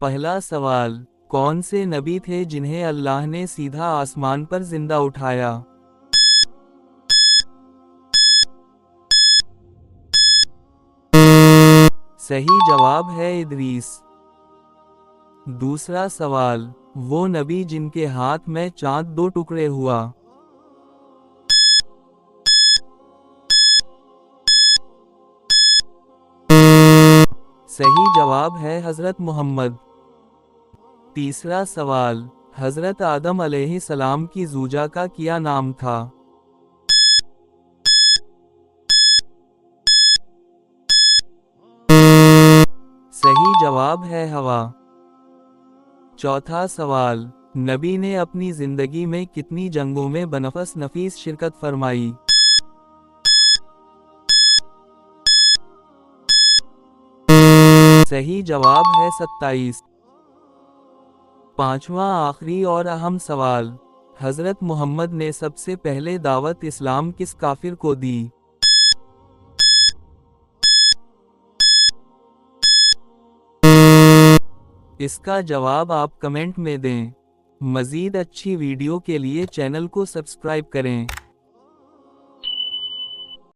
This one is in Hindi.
पहला सवाल, कौन से नबी थे जिन्हें अल्लाह ने सीधा आसमान पर जिंदा उठाया? सही जवाब है इदरीस। दूसरा सवाल, वो नबी जिनके हाथ में चांद 2 टुकड़े हुआ? सही जवाब है हजरत मोहम्मद। तीसरा सवाल, हजरत आदम अलैहिस्सलाम की ज़ूजा का क्या नाम था? सही जवाब है हवा। चौथा सवाल, नबी ने अपनी जिंदगी में कितनी जंगों में बनफस नफीस शिरकत फरमाई? सही जवाब है 27। पांचवा आखिरी और अहम सवाल, हजरत मोहम्मद ने सबसे पहले दावत इस्लाम किस काफिर को दी? इसका जवाब आप कमेंट में दें। मज़ीद अच्छी वीडियो के लिए चैनल को सब्सक्राइब करें।